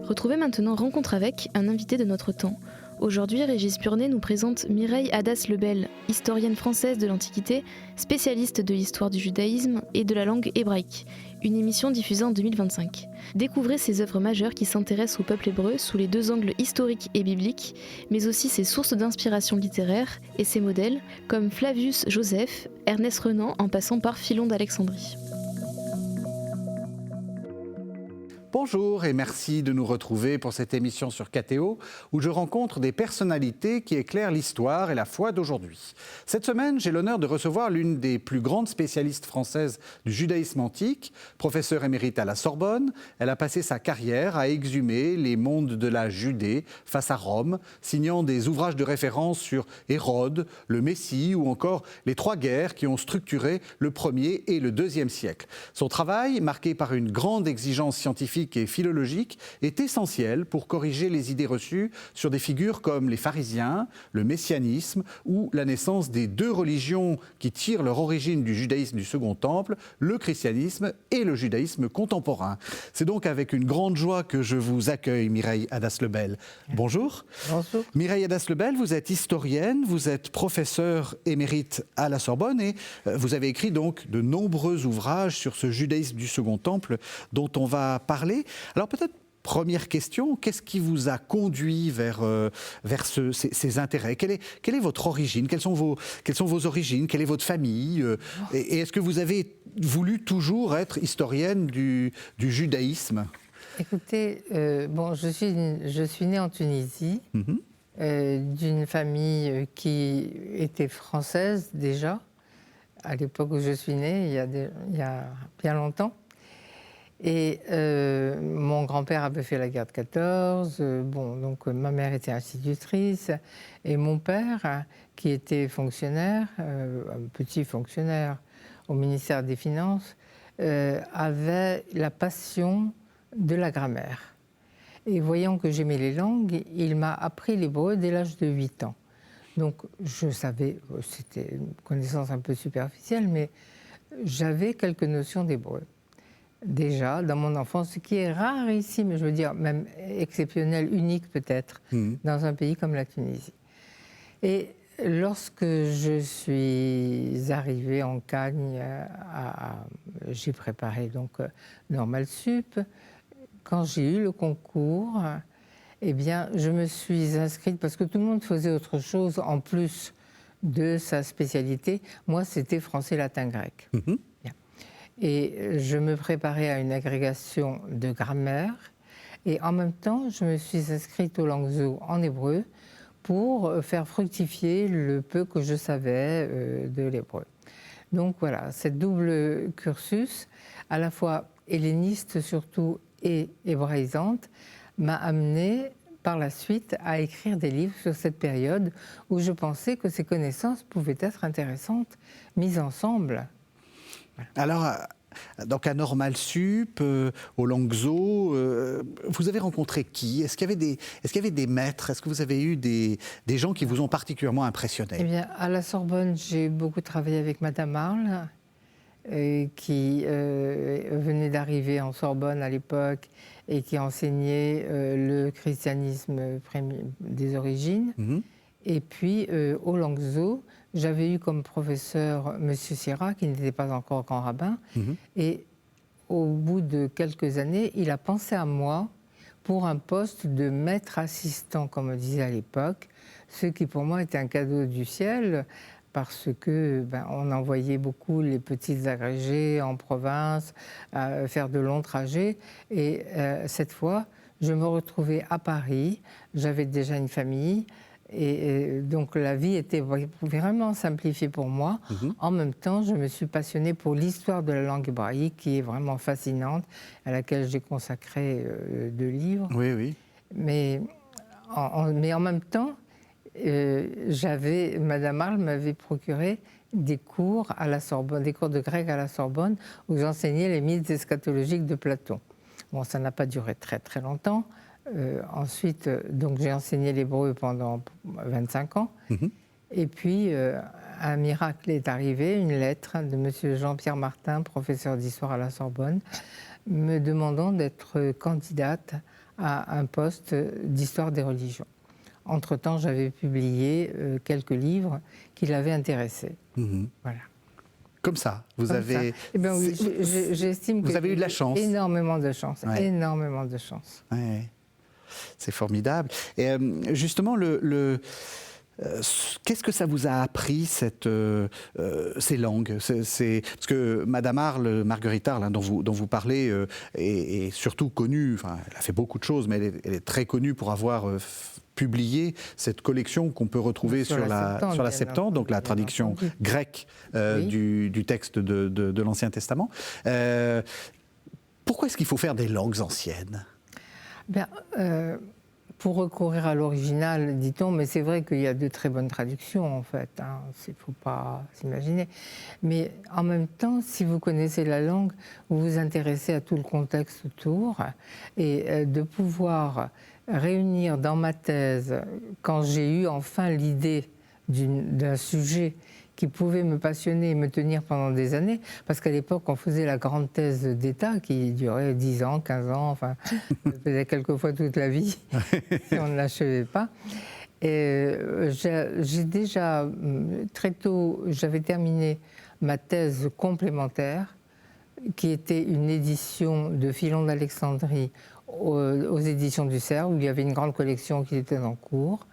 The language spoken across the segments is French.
Retrouvez maintenant Rencontre avec un invité de notre temps. Aujourd'hui, Régis Purnay nous présente Mireille Hadas-Lebel, historienne française de l'Antiquité, spécialiste de l'histoire du judaïsme et de la langue hébraïque, une émission diffusée en 2025. Découvrez ses œuvres majeures qui s'intéressent au peuple hébreu sous les deux angles historiques et bibliques, mais aussi ses sources d'inspiration littéraire et ses modèles, comme Flavius Joseph, Ernest Renan en passant par Philon d'Alexandrie. Bonjour et merci de nous retrouver pour cette émission sur KTO où je rencontre des personnalités qui éclairent l'histoire et la foi d'aujourd'hui. Cette semaine, j'ai l'honneur de recevoir l'une des plus grandes spécialistes françaises du judaïsme antique, professeure émérite à la Sorbonne. Elle a passé sa carrière à exhumer les mondes de la Judée face à Rome, signant des ouvrages de référence sur Hérode, le Messie ou encore les trois guerres qui ont structuré le 1er et le 2e siècle. Son travail, marqué par une grande exigence scientifique et philologique, est essentiel pour corriger les idées reçues sur des figures comme les pharisiens, le messianisme ou la naissance des deux religions qui tirent leur origine du judaïsme du Second Temple, le christianisme et le judaïsme contemporain. C'est donc avec une grande joie que je vous accueille, Mireille Hadas-Lebel. Bonjour. Bonjour. Mireille Hadas-Lebel, vous êtes historienne, vous êtes professeure émérite à la Sorbonne et vous avez écrit donc de nombreux ouvrages sur ce judaïsme du Second Temple dont on va parler. Alors peut-être, première question, qu'est-ce qui vous a conduit vers ces intérêts ? Quelle est votre origine ? Quelles sont vos origines ? Quelle est votre famille ? Et est-ce que vous avez voulu toujours être historienne du judaïsme ? Écoutez, je suis née en Tunisie, d'une famille qui était française déjà, à l'époque où je suis née, il y a bien longtemps. Et mon grand-père avait fait la guerre de 14, donc ma mère était institutrice, et mon père, qui était fonctionnaire, un petit fonctionnaire au ministère des Finances, avait la passion de la grammaire. Et voyant que j'aimais les langues, il m'a appris l'hébreu dès l'âge de 8 ans. Donc je savais, c'était une connaissance un peu superficielle, mais j'avais quelques notions d'hébreu. Déjà, dans mon enfance, ce qui est rarissime, je veux dire, même exceptionnel, unique peut-être, dans un pays comme la Tunisie. Et lorsque je suis arrivée en Cagne, j'ai préparé donc Normal Sup. Quand j'ai eu le concours, eh bien, je me suis inscrite, parce que tout le monde faisait autre chose en plus de sa spécialité. Moi, c'était français, latin, grec. Et je me préparais à une agrégation de grammaire. Et en même temps, je me suis inscrite au Langzo en hébreu pour faire fructifier le peu que je savais de l'hébreu. Donc voilà, cette double cursus, à la fois helléniste surtout et hébraïsante, m'a amenée par la suite à écrire des livres sur cette période où je pensais que ces connaissances pouvaient être intéressantes, mises ensemble. Alors, donc à Normal Sup, au Langzo, vous avez rencontré qui ? Est-ce qu'il y avait des maîtres ? Est-ce que vous avez eu des gens qui vous ont particulièrement impressionné ? Eh bien, à la Sorbonne, j'ai beaucoup travaillé avec Madame Arles, qui venait d'arriver en Sorbonne à l'époque et qui enseignait le christianisme des origines. Et puis, au Langzo, j'avais eu comme professeur M. Sierra, qui n'était pas encore grand rabbin. Et au bout de quelques années, il a pensé à moi pour un poste de maître assistant, comme on disait à l'époque, ce qui pour moi était un cadeau du ciel, parce que on envoyait beaucoup les petites agrégées en province faire de longs trajets. Et cette fois, je me retrouvais à Paris, j'avais déjà une famille, et donc la vie était vraiment simplifiée pour moi. En même temps, je me suis passionnée pour l'histoire de la langue hébraïque, qui est vraiment fascinante, à laquelle j'ai consacré 2 livres. Oui. Mais en même temps, Madame Arles m'avait procuré des cours à la Sorbonne, des cours de grec à la Sorbonne, où j'enseignais les mythes eschatologiques de Platon. Bon, ça n'a pas duré très très longtemps. Ensuite, donc j'ai enseigné l'hébreu pendant 25 ans. Et puis, un miracle est arrivé, une lettre de M. Jean-Pierre Martin, professeur d'histoire à la Sorbonne, me demandant d'être candidate à un poste d'histoire des religions. Entre-temps, j'avais publié quelques livres qui l'avaient intéressé. Voilà. Comme ça, vous Comme avez... ça. Eh bien oui, j'estime que vous avez eu de la chance. Énormément de chance, ouais. Énormément de chance. Ouais. C'est formidable. Et justement, qu'est-ce que ça vous a appris, ces langues? Parce que Madame Arles, Marguerite Arles, hein, dont vous parlez, est surtout connue, enfin, elle a fait beaucoup de choses, mais elle est très connue pour avoir publié cette collection qu'on peut retrouver sur la Septante, donc la traduction grecque du texte de l'Ancien Testament. Pourquoi est-ce qu'il faut faire des langues anciennes? Bien, pour recourir à l'original, dit-on, mais c'est vrai qu'il y a de très bonnes traductions, en fait. Il ne faut pas s'imaginer. Mais en même temps, si vous connaissez la langue, vous vous intéressez à tout le contexte autour. Et de pouvoir réunir dans ma thèse, quand j'ai eu enfin l'idée d'un sujet qui pouvait me passionner et me tenir pendant des années, parce qu'à l'époque, on faisait la grande thèse d'État qui durait 10 ans, 15 ans, enfin, faisait quelquefois toute la vie, si on ne l'achevait pas. Et j'ai déjà, très tôt, j'avais terminé ma thèse complémentaire, qui était une édition de Philon d'Alexandrie aux éditions du Cerf, où il y avait une grande collection qui était en cours.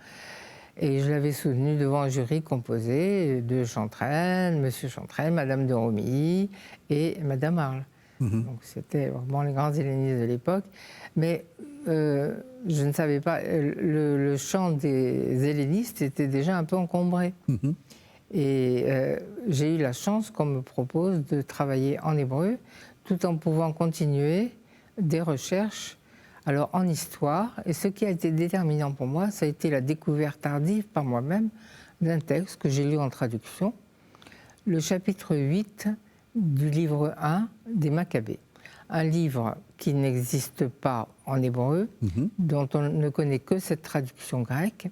Et je l'avais soutenue devant un jury composé de Chantraine, Monsieur Chantraine, Madame de Romilly et Madame Arles. Donc c'était vraiment les grands hellénistes de l'époque. Mais je ne savais pas, le champ des hellénistes était déjà un peu encombré. Et j'ai eu la chance qu'on me propose de travailler en hébreu, tout en pouvant continuer des recherches alors en histoire. Et ce qui a été déterminant pour moi, ça a été la découverte tardive par moi-même d'un texte que j'ai lu en traduction, le chapitre 8 du livre 1 des Maccabées. Un livre qui n'existe pas en hébreu, dont on ne connaît que cette traduction grecque,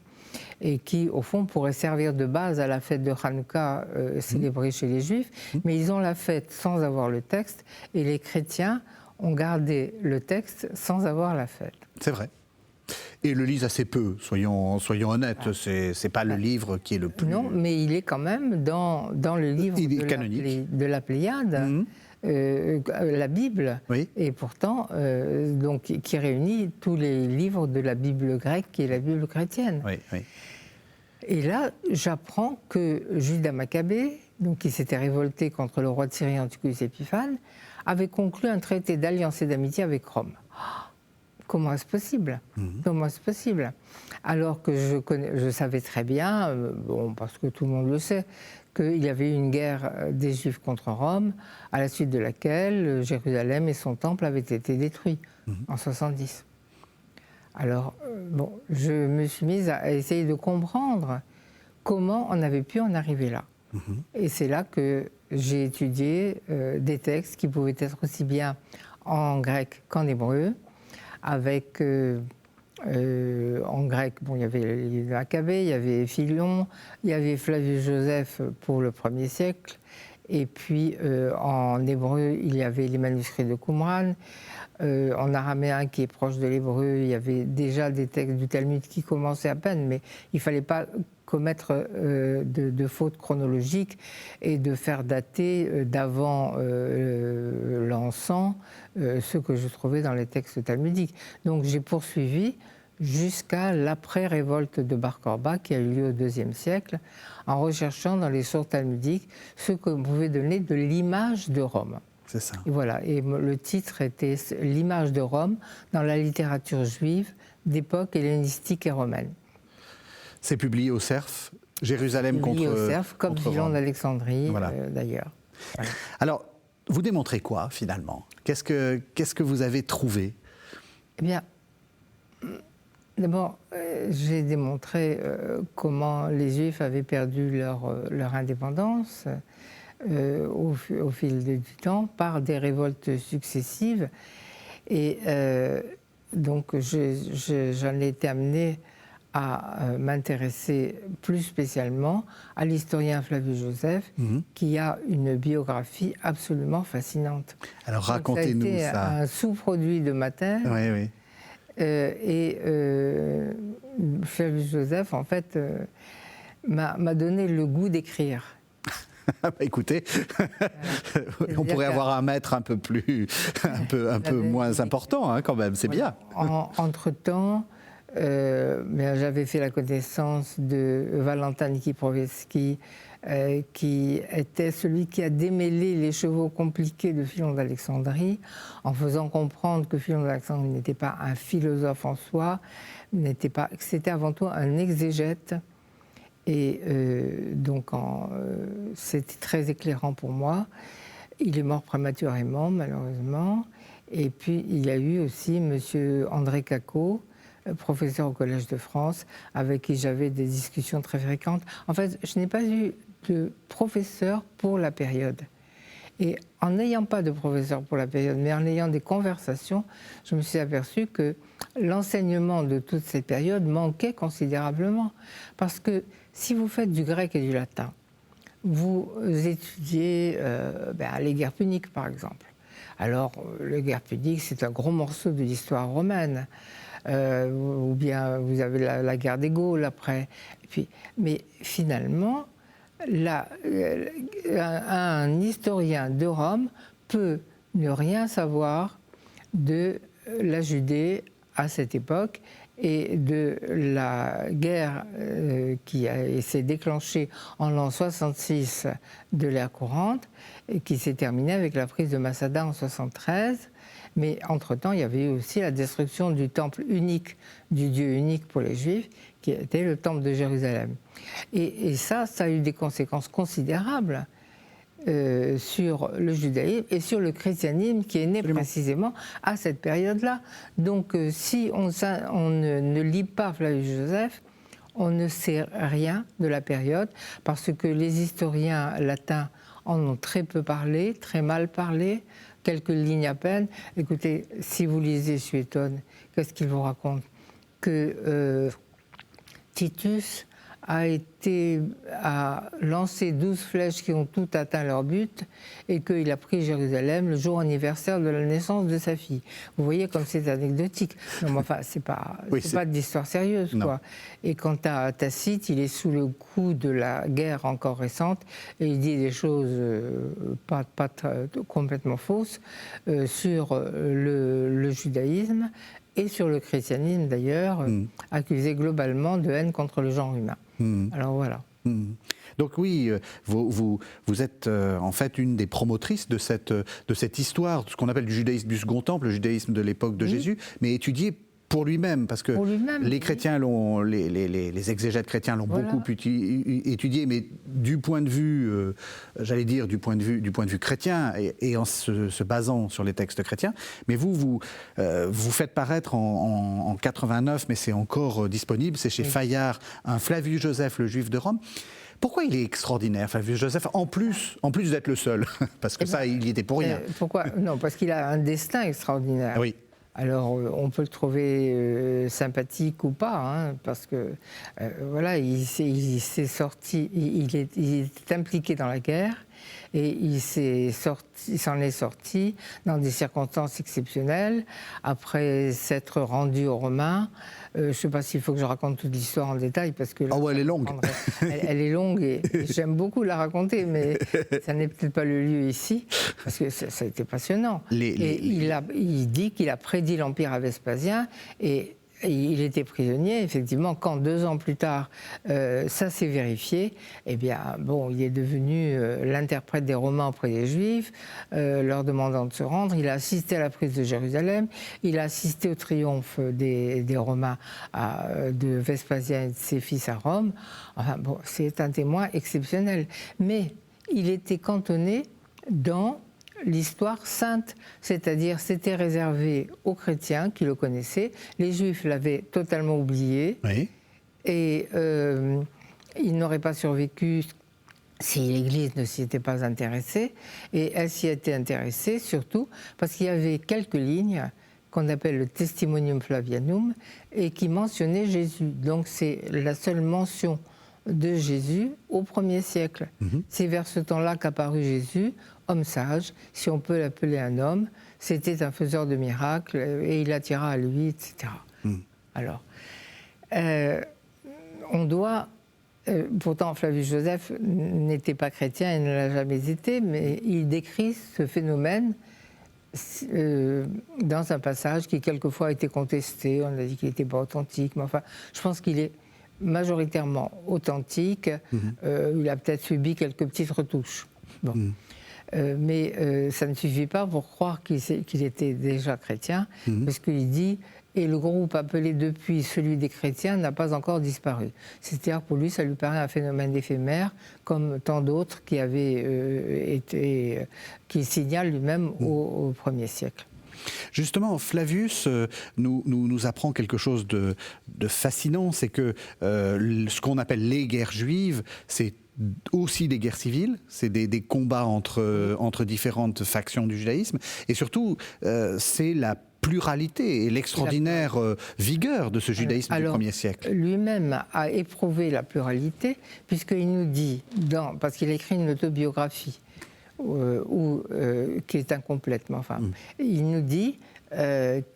et qui, au fond, pourrait servir de base à la fête de Hanouka célébrée chez les Juifs, mais ils ont la fête sans avoir le texte, et les chrétiens ont gardé le texte sans avoir la fête. C'est vrai. Et le lisent assez peu, soyons honnêtes. Ah. C'est pas le livre qui est le plus... Non, mais il est quand même dans le livre de la Pléiade, la Bible, oui. Et pourtant, donc, qui réunit tous les livres de la Bible grecque et la Bible chrétienne. Oui, oui. Et là, j'apprends que Judas Maccabée, donc, qui s'était révolté contre le roi de Syrie Antiochus Épiphane, avait conclu un traité d'alliance et d'amitié avec Rome. Comment est-ce possible? Comment est-ce possible? Alors que je savais très bien, bon, parce que tout le monde le sait, qu'il y avait eu une guerre des Juifs contre Rome, à la suite de laquelle Jérusalem et son temple avaient été détruits en 70. Alors, bon, je me suis mise à essayer de comprendre comment on avait pu en arriver là. Et c'est là que j'ai étudié des textes qui pouvaient être aussi bien en grec qu'en hébreu, avec, en grec, bon, il y avait les Maccabées, il y avait Philon, il y avait Flavius Joseph pour le 1er siècle, et puis en hébreu, il y avait les manuscrits de Qumran, en araméen, qui est proche de l'hébreu, il y avait déjà des textes du Talmud qui commençaient à peine, mais il ne fallait pas commettre de fautes chronologiques et de faire dater d'avant l'encens ce que je trouvais dans les textes talmudiques. Donc j'ai poursuivi jusqu'à l'après-révolte de Bar Korba qui a eu lieu au IIe siècle, en recherchant dans les sources talmudiques ce qu'on pouvait donner de l'image de Rome. C'est ça. Et voilà, et le titre était « L'image de Rome dans la littérature juive d'époque hellénistique et romaine ». C'est publié au Cerf, Jérusalem contre Rome. Publié au Cerf, comme Philon d'Alexandrie, voilà. D'ailleurs. Voilà. Alors, vous démontrez quoi, finalement? Qu'est-ce que vous avez trouvé? Eh bien, d'abord, j'ai démontré comment les Juifs avaient perdu leur indépendance au fil du temps par des révoltes successives. Et donc, j'en ai été amenée à m'intéresser plus spécialement à l'historien Flavius Joseph, qui a une biographie absolument fascinante. Alors racontez-nous ça. Ça a été un sous-produit de ma thèse. Oui, oui. Flavius Joseph, en fait, m'a donné le goût d'écrire. Écoutez, on pourrait avoir un maître un peu moins important, hein, quand même, c'est bien. Entre-temps, j'avais fait la connaissance de Valentin Nikiprowski, qui était celui qui a démêlé les chevaux compliqués de Philon d'Alexandrie, en faisant comprendre que Philon d'Alexandrie n'était pas un philosophe en soi, c'était avant tout un exégète. Et donc, c'était très éclairant pour moi. Il est mort prématurément, malheureusement. Et puis, il y a eu aussi M. André Cacot, professeur au Collège de France, avec qui j'avais des discussions très fréquentes. En fait, je n'ai pas eu de professeur pour la période. Et en n'ayant pas de professeur pour la période, mais en ayant des conversations, je me suis aperçue que l'enseignement de toute cette période manquait considérablement. Parce que si vous faites du grec et du latin, vous étudiez les guerres puniques, par exemple. Alors, les guerres puniques, c'est un gros morceau de l'histoire romaine. Ou bien vous avez la guerre des Gaules après. Mais finalement, un historien de Rome peut ne rien savoir de la Judée à cette époque et de la guerre qui s'est déclenchée en l'an 66 de l'ère courante et qui s'est terminée avec la prise de Masada en 73. Mais entre-temps, il y avait eu aussi la destruction du temple unique, du Dieu unique pour les Juifs, qui était le temple de Jérusalem. Et ça a eu des conséquences considérables sur le judaïsme et sur le christianisme qui est né précisément à cette période-là. Donc si on ne lit pas Flavius Joseph, on ne sait rien de la période, parce que les historiens latins en ont très peu parlé, très mal parlé, quelques lignes à peine. Écoutez, si vous lisez Suétone, qu'est-ce qu'il vous raconte? Que Titus a lancé 12 flèches qui ont toutes atteint leur but et qu'il a pris Jérusalem le jour anniversaire de la naissance de sa fille. Vous voyez comme c'est anecdotique. Non, mais enfin, c'est pas de l'histoire sérieuse, quoi. Et quant à Tacite, il est sous le coup de la guerre encore récente et il dit des choses pas complètement fausses sur le judaïsme et sur le christianisme d'ailleurs, accusé globalement de haine contre le genre humain. Alors voilà. Donc oui, vous êtes en fait une des promotrices de cette histoire, de ce qu'on appelle du judaïsme du Second Temple, le judaïsme de l'époque de Jésus, mais étudié pour lui-même, parce que les chrétiens les exégètes chrétiens l'ont beaucoup étudié, mais du point de vue, j'allais dire du point de vue chrétien, et en se basant sur les textes chrétiens. Mais vous faites paraître en 89, mais c'est encore disponible, c'est chez Fayard, un Flavius Joseph, le Juif de Rome. Pourquoi il est extraordinaire, Flavius Joseph, en plus d'être le seul? Parce que il y était pour rien. Pourquoi? Non, parce qu'il a un destin extraordinaire. Oui. Alors, on peut le trouver sympathique ou pas, hein, parce que, il s'est impliqué dans la guerre et il s'en est sorti dans des circonstances exceptionnelles, après s'être rendu aux Romains. Je ne sais pas s'il faut que je raconte toute l'histoire en détail, parce que... elle est longue. Elle est longue et j'aime beaucoup la raconter, mais ça n'est peut-être pas le lieu ici, parce que ça a été passionnant. Il dit qu'il a prédit l'Empire à Vespasien et il était prisonnier, effectivement, quand 2 ans plus tard, ça s'est vérifié, eh bien, il est devenu l'interprète des Romains auprès des Juifs, leur demandant de se rendre. Il a assisté à la prise de Jérusalem, il a assisté au triomphe des Romains de Vespasien et de ses fils à Rome. Enfin, c'est un témoin exceptionnel. Mais il était cantonné dans l'histoire sainte, c'est-à-dire c'était réservé aux chrétiens qui le connaissaient, les juifs l'avaient totalement oublié, et il n'aurait pas survécu si l'Église ne s'y était pas intéressée, et elle s'y était intéressée surtout parce qu'il y avait quelques lignes qu'on appelle le Testimonium Flavianum et qui mentionnaient Jésus. Donc c'est la seule mention de Jésus au 1er siècle. C'est vers ce temps-là qu'apparut Jésus, homme sage, si on peut l'appeler un homme. C'était un faiseur de miracles et il attira à lui, etc. Alors, on doit... pourtant, Flavius Joseph n'était pas chrétien et ne l'a jamais été, mais il décrit ce phénomène dans un passage qui quelquefois a été contesté. On a dit qu'il n'était pas authentique, mais enfin, je pense qu'il est majoritairement authentique. Il a peut-être subi quelques petites retouches. Bon. Mais ça ne suffit pas pour croire qu'il était déjà chrétien, parce qu'il dit « et le groupe appelé depuis celui des chrétiens n'a pas encore disparu ». C'est-à-dire pour lui, ça lui paraît un phénomène éphémère, comme tant d'autres qui avaient qui signalent lui-même au 1er siècle. Justement, Flavius nous apprend quelque chose de fascinant, c'est que ce qu'on appelle les guerres juives, c'est aussi des guerres civiles, c'est des combats entre différentes factions du judaïsme, et surtout, c'est la pluralité et l'extraordinaire vigueur de ce judaïsme du 1er siècle. Lui-même a éprouvé la pluralité, puisqu'il nous dit, parce qu'il a écrit une autobiographie, qui est incomplète, mais enfin, il nous dit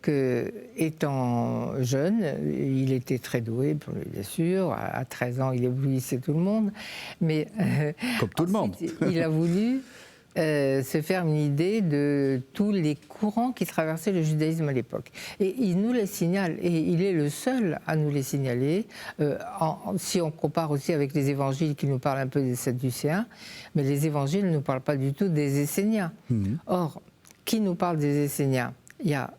qu'étant jeune, il était très doué, bien sûr, à 13 ans il éblouissait tout le monde, mais comme tout le monde. Il a voulu se faire une idée de tous les courants qui traversaient le judaïsme à l'époque. Et il nous les signale, et il est le seul à nous les signaler, si on compare aussi avec les évangiles qui nous parlent un peu des Sadducéens, mais les évangiles ne nous parlent pas du tout des Esséniens. Or, qui nous parle des Esséniens ? Il y a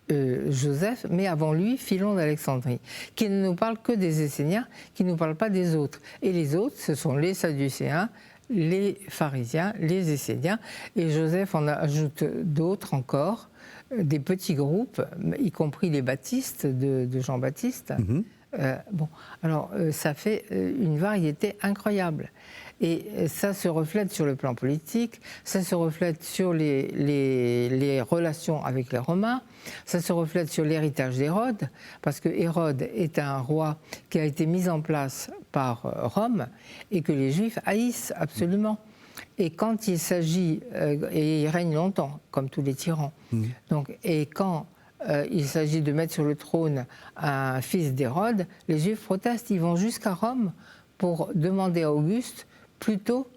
Joseph, mais avant lui, Philon d'Alexandrie, qui ne nous parle que des Esséniens, qui ne nous parle pas des autres. Et les autres, ce sont les Sadducéens, les pharisiens, les Esséniens, et Joseph en ajoute d'autres encore, des petits groupes, y compris les baptistes de Jean-Baptiste. Alors ça fait une variété incroyable. Et ça se reflète sur le plan politique, ça se reflète sur les relations avec les Romains, ça se reflète sur l'héritage d'Hérode, parce que Hérode est un roi qui a été mis en place par Rome et que les Juifs haïssent absolument. Et quand il s'agit, et il règne longtemps, comme tous les tyrans, donc, et quand il s'agit de mettre sur le trône un fils d'Hérode, les Juifs protestent, ils vont jusqu'à Rome pour demander à Auguste plutôt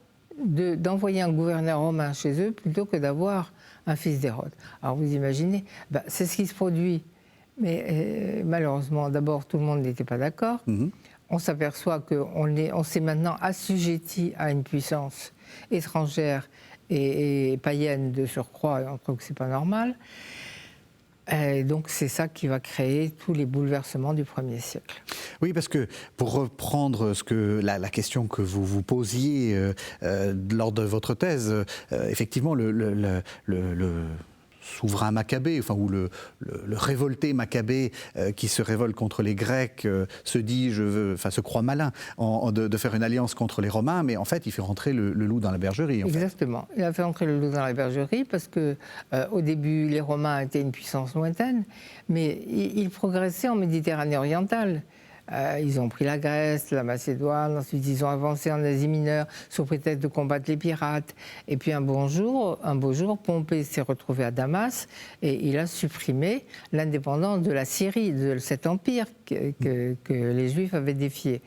d'envoyer un gouverneur romain chez eux plutôt que d'avoir un fils d'Hérode. Alors vous imaginez, c'est ce qui se produit. Mais malheureusement, d'abord, tout le monde n'était pas d'accord. On s'aperçoit qu'on s'est maintenant assujetti à une puissance étrangère et païenne de surcroît, et on trouve que ce n'est pas normal. Et donc c'est ça qui va créer tous les bouleversements du 1er siècle. Oui, parce que pour reprendre la question que vous vous posiez lors de votre thèse, effectivement le souverain maccabée, ou le révolté maccabée qui se révolte contre les Grecs se croit malin de faire une alliance contre les Romains, mais en fait il fait rentrer le loup dans la bergerie. Exactement, il a fait rentrer le loup dans la bergerie parce que au début les Romains étaient une puissance lointaine, mais ils progressaient en Méditerranée orientale. Ils ont pris la Grèce, la Macédoine, ensuite ils ont avancé en Asie mineure sous prétexte de combattre les pirates. Et puis un beau jour, Pompée s'est retrouvé à Damas et il a supprimé l'indépendance de la Syrie, de cet empire que les Juifs avaient défié.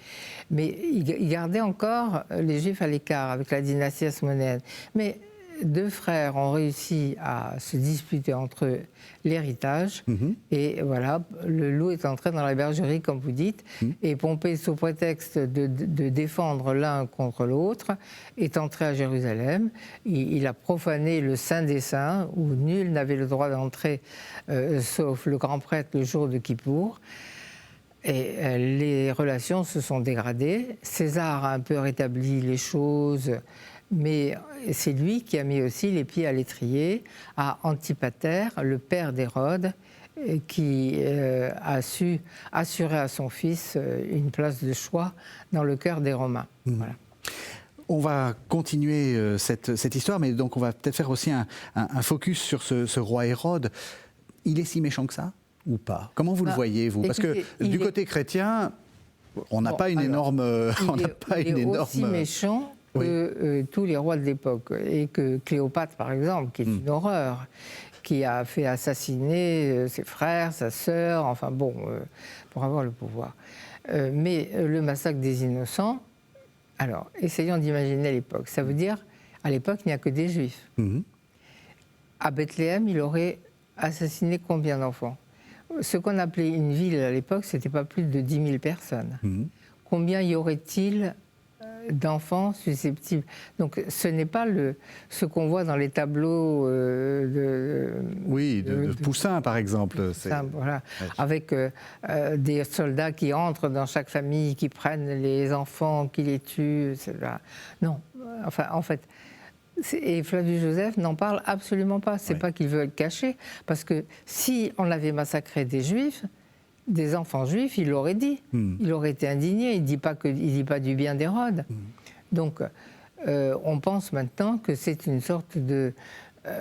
Mais il gardait encore les Juifs à l'écart avec la dynastie hasmonéenne. Mais deux frères ont réussi à se disputer entre eux l'héritage. Et voilà, le loup est entré dans la bergerie, comme vous dites. Et Pompée, sous prétexte de défendre l'un contre l'autre, est entré à Jérusalem. Il a profané le Saint des Saints, où nul n'avait le droit d'entrer, sauf le grand prêtre le jour de Kippour. Et les relations se sont dégradées. César a un peu rétabli les choses, mais c'est lui qui a mis aussi les pieds à l'étrier à Antipater, le père d'Hérode, qui a su assurer à son fils une place de choix dans le cœur des Romains. Voilà. On va continuer cette histoire, mais donc on va peut-être faire aussi un focus sur ce roi Hérode. Il est si méchant que ça ou pas? Comment vous le voyez, vous? Parce que du côté chrétien, on n'a pas une énorme... Il est aussi méchant que tous les rois de l'époque, et que Cléopâtre, par exemple, qui est une horreur. qui a fait assassiner ses frères, sa sœur, enfin bon, pour avoir le pouvoir. Mais le massacre des innocents, alors, essayons d'imaginer l'époque. Ça veut dire, à l'époque, il n'y a que des juifs. À Bethléem, il aurait assassiné combien d'enfants? Ce qu'on appelait une ville à l'époque, ce n'était pas plus de 10 000 personnes. Combien y aurait-il d'enfants susceptibles? Donc ce n'est pas ce qu'on voit dans les tableaux de Poussin, par exemple. Poussin, voilà, avec des soldats qui entrent dans chaque famille, qui prennent les enfants, qui les tuent, etc. Non, enfin, en fait... Et Flavius Joseph n'en parle absolument pas. C'est pas qu'il veut le cacher, parce que si on avait massacré des juifs, des enfants juifs, il l'aurait dit. Il aurait été indigné. Il dit pas du bien d'Hérode. Donc, on pense maintenant que c'est une sorte de...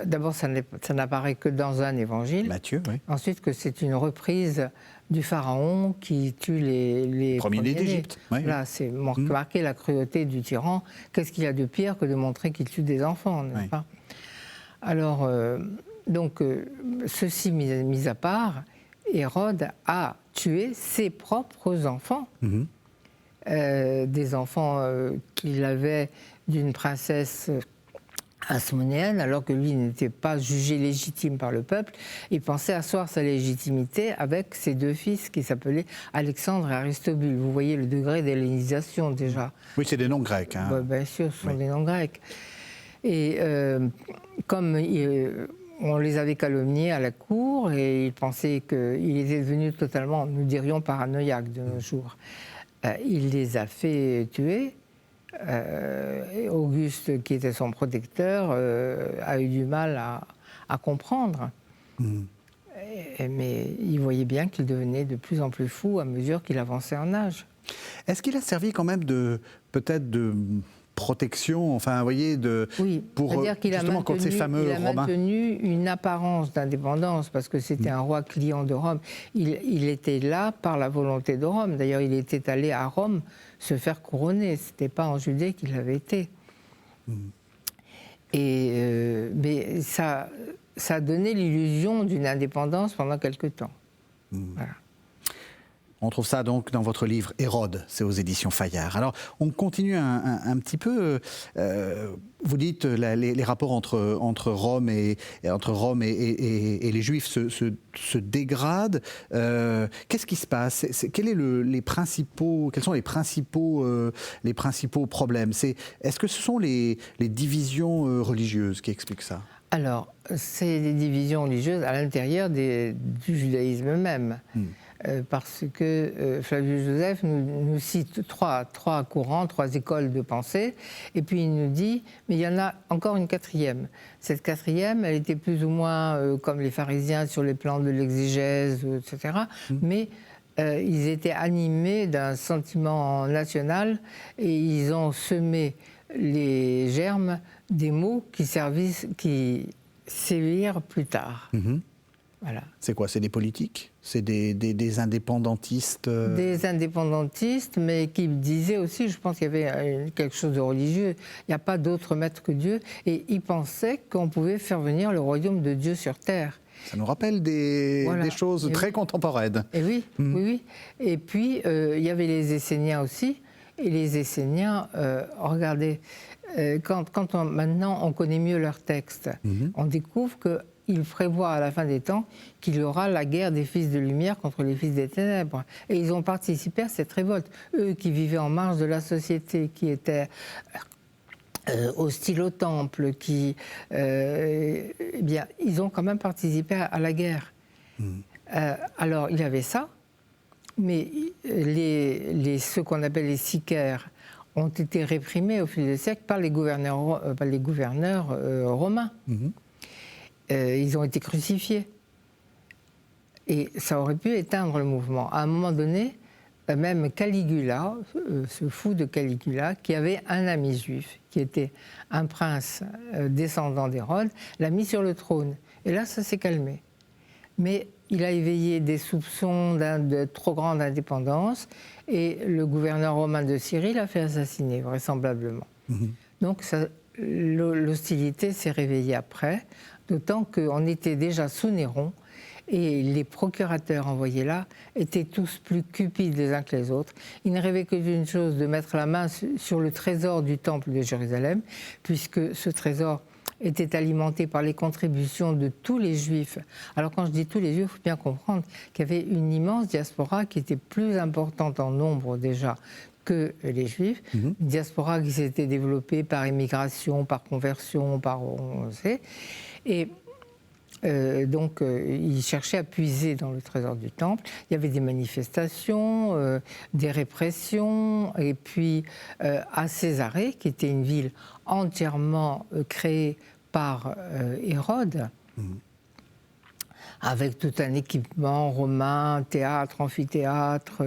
D'abord, ça n'apparaît que dans un évangile. Matthieu, oui. Ensuite, que c'est une reprise du pharaon qui tue les premiers-nés d'Égypte. Oui. Là, c'est marquer la cruauté du tyran. Qu'est-ce qu'il y a de pire que de montrer qu'il tue des enfants, n'est-ce pas? Alors, donc, ceci mis à part, Hérode a tué ses propres enfants. Des enfants qu'il avait d'une princesse hasmonéenne, alors que lui n'était pas jugé légitime par le peuple. Il pensait asseoir sa légitimité avec ses deux fils qui s'appelaient Alexandre et Aristobule. Vous voyez le degré d'hellénisation déjà. Oui, c'est des noms grecs. Hein. Bah, bien sûr, ce sont des noms grecs. Et comme on les avait calomniés à la cour, et il pensait qu'il était devenu totalement, nous dirions, paranoïaque de nos jours. Il les a fait tuer. Auguste, qui était son protecteur, a eu du mal à comprendre. Mais il voyait bien qu'il devenait de plus en plus fou à mesure qu'il avançait en âge. Est-ce qu'il a servi quand même peut-être de protection, enfin, vous voyez, pour justement contre ces fameux Romains? Il a maintenu une apparence d'indépendance, parce que c'était un roi client de Rome. Il était là par la volonté de Rome. D'ailleurs, il était allé à Rome se faire couronner. Ce n'était pas en Judée qu'il avait été. Mais ça a donné l'illusion d'une indépendance pendant quelque temps. Voilà. On trouve ça donc dans votre livre Hérode, c'est aux éditions Fayard. Alors, on continue un petit peu. Vous dites les rapports entre Rome et les Juifs se dégradent. Qu'est-ce qui se passe? Quels sont les principaux problèmes? Est-ce que ce sont les divisions religieuses qui expliquent ça? Alors, c'est des divisions religieuses à l'intérieur du judaïsme même. Parce que Flavius Joseph nous cite trois courants, 3 écoles de pensée, et puis il nous dit, mais il y en a encore une 4e. Cette 4e, elle était plus ou moins comme les pharisiens sur les plans de l'exégèse, etc., mais ils étaient animés d'un sentiment national, et ils ont semé les germes des mots qui sévirent plus tard. Voilà. C'est quoi? C'est des politiques? C'est des indépendantistes? Des indépendantistes, mais qui disaient aussi, je pense qu'il y avait quelque chose de religieux. Il n'y a pas d'autre maître que Dieu. Et ils pensaient qu'on pouvait faire venir le royaume de Dieu sur terre. Ça nous rappelle des choses très contemporaines. Et oui, oui. Et puis, il y avait les Esséniens aussi. Et les Esséniens, regardez, maintenant on connaît mieux leurs textes, on découvre qu'ils prévoient à la fin des temps qu'il y aura la guerre des fils de lumière contre les fils des ténèbres. Et ils ont participé à cette révolte. Eux qui vivaient en marge de la société, qui étaient hostiles au temple, eh bien, ils ont quand même participé à la guerre. Alors, il y avait ça, mais ceux qu'on appelle les sicaires ont été réprimés au fil des siècles par les gouverneurs romains. Ils ont été crucifiés. Et ça aurait pu éteindre le mouvement. À un moment donné, même Caligula, ce fou de Caligula, qui avait un ami juif, qui était un prince descendant d'Hérode, l'a mis sur le trône. Et là, ça s'est calmé. Mais il a éveillé des soupçons de trop grande indépendance, et le gouverneur romain de Syrie l'a fait assassiner, vraisemblablement. Donc l'hostilité s'est réveillée après, D'autant qu'on était déjà sous Néron, et les procurateurs envoyés là étaient tous plus cupides les uns que les autres. Ils ne rêvaient que d'une chose, de mettre la main sur le trésor du temple de Jérusalem, puisque ce trésor était alimenté par les contributions de tous les Juifs. Alors quand je dis tous les Juifs, il faut bien comprendre qu'il y avait une immense diaspora qui était plus importante en nombre déjà que les Juifs, une diaspora qui s'était développée par immigration, par conversion, par on sait, et donc, ils cherchaient à puiser dans le trésor du temple. Il y avait des manifestations, des répressions, et puis à Césarée, qui était une ville entièrement créée par Hérode, avec tout un équipement romain, théâtre, amphithéâtre,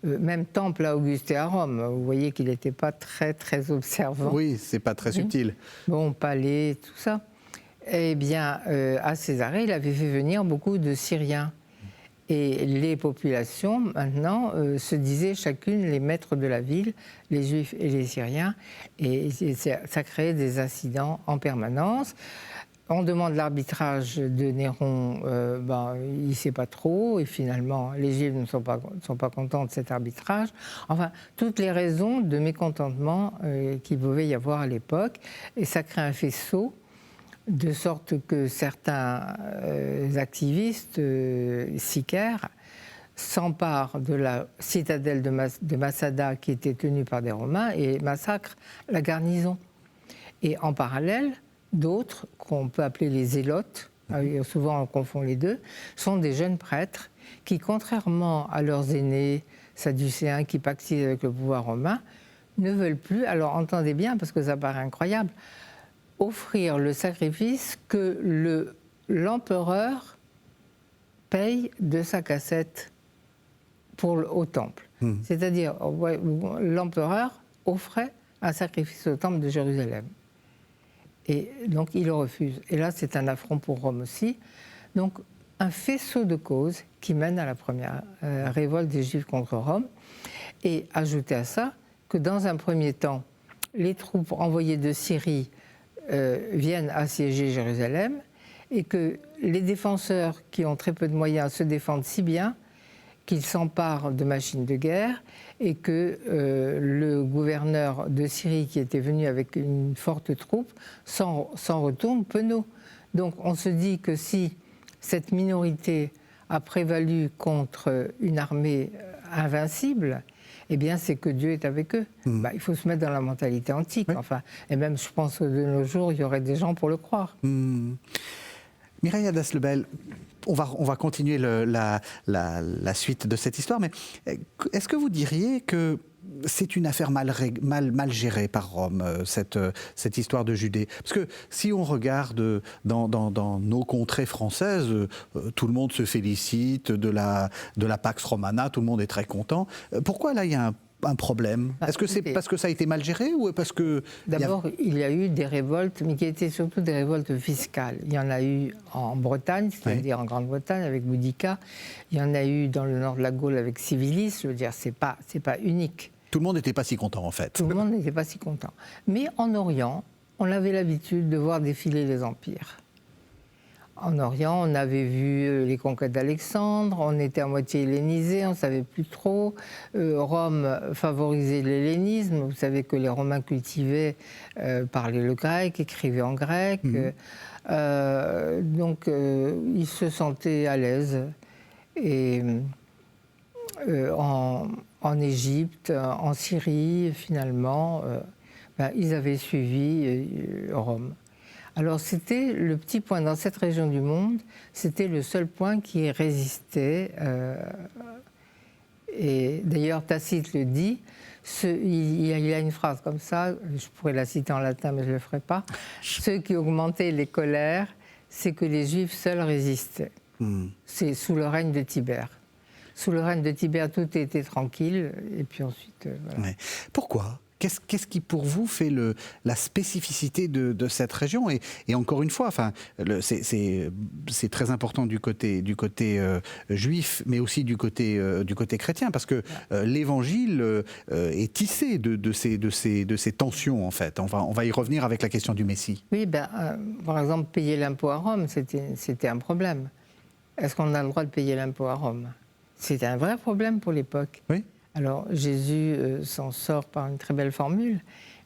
même temple à Auguste et à Rome. Vous voyez qu'il n'était pas très, très observant. Oui, c'est pas très subtil. Bon, palais, tout ça. Eh bien, à Césarée, il avait fait venir beaucoup de Syriens. Et les populations, maintenant, se disaient chacune les maîtres de la ville, les Juifs et les Syriens. Et ça créait des incidents en permanence. On demande l'arbitrage de Néron, il ne sait pas trop, et finalement, les Juifs ne sont pas contents de cet arbitrage. Enfin, toutes les raisons de mécontentement qu'il pouvait y avoir à l'époque, et ça crée un faisceau, de sorte que certains activistes sicaires s'emparent de la citadelle de Massada qui était tenue par des Romains et massacrent la garnison. Et en parallèle, d'autres, qu'on peut appeler les zélotes, souvent on confond les deux, sont des jeunes prêtres qui, contrairement à leurs aînés sadducéens qui pactisent avec le pouvoir romain, ne veulent plus, alors entendez bien parce que ça paraît incroyable, offrir le sacrifice que l'empereur paye de sa cassette au temple. C'est-à-dire, l'empereur offrait un sacrifice au temple de Jérusalem. Et donc, il le refuse. Et là, c'est un affront pour Rome aussi. Donc, un faisceau de causes qui mène à la première révolte des Juifs contre Rome. Et ajoutez à ça que, dans un premier temps, les troupes envoyées de Syrie viennent assiéger Jérusalem et que les défenseurs qui ont très peu de moyens se défendent si bien qu'ils s'emparent de machines de guerre et que le gouverneur de Syrie qui était venu avec une forte troupe s'en retourne penaud. Donc on se dit que si cette minorité a prévalu contre une armée invincible, eh bien, c'est que Dieu est avec eux. Il faut se mettre dans la mentalité antique. Oui. Enfin, et même, je pense que de nos jours, il y aurait des gens pour le croire. Mireille Adas-Lebel, on va continuer la suite de cette histoire, mais est-ce que vous diriez que c'est une affaire mal gérée par Rome, cette histoire de Judée? Parce que si on regarde dans nos contrées françaises, tout le monde se félicite de la Pax Romana, tout le monde est très content. Pourquoi là il y a un problème? Est-ce que c'est parce que ça a été mal géré ou parce que... D'abord, il y a eu des révoltes, mais qui étaient surtout des révoltes fiscales. Il y en a eu en Bretagne, c'est-à-dire en Grande-Bretagne avec Boudica. Il y en a eu dans le nord de la Gaule avec Civilis. Je veux dire, c'est pas unique. Tout le monde n'était pas si content, en fait. Tout le monde n'était pas si content. Mais en Orient, on avait l'habitude de voir défiler les empires. En Orient, on avait vu les conquêtes d'Alexandre, on était à moitié hellénisé, on ne savait plus trop. Rome favorisait l'hellénisme. Vous savez que les Romains cultivaient, parlaient le grec, écrivaient en grec. Donc, ils se sentaient à l'aise. Et en Égypte, en Syrie, finalement, ils avaient suivi Rome. Alors c'était le petit point dans cette région du monde, c'était le seul point qui résistait. Et d'ailleurs Tacite le dit, il y a une phrase comme ça, je pourrais la citer en latin mais je ne le ferai pas. Ceux qui augmentaient les colères, c'est que les Juifs seuls résistaient. C'est sous le règne de Tibère. Sous le règne de Tibère, tout était tranquille, et puis ensuite... voilà. Mais pourquoi Qu'est-ce qui, pour vous, fait la spécificité de cette région et encore une fois, enfin, c'est très important du côté juif, mais aussi du côté chrétien, parce que l'Évangile est tissé de ces tensions, en fait. On va y revenir avec la question du Messie. Oui, par exemple, payer l'impôt à Rome, c'était un problème. Est-ce qu'on a le droit de payer l'impôt à Rome? C'était un vrai problème pour l'époque. Oui. Alors Jésus s'en sort par une très belle formule,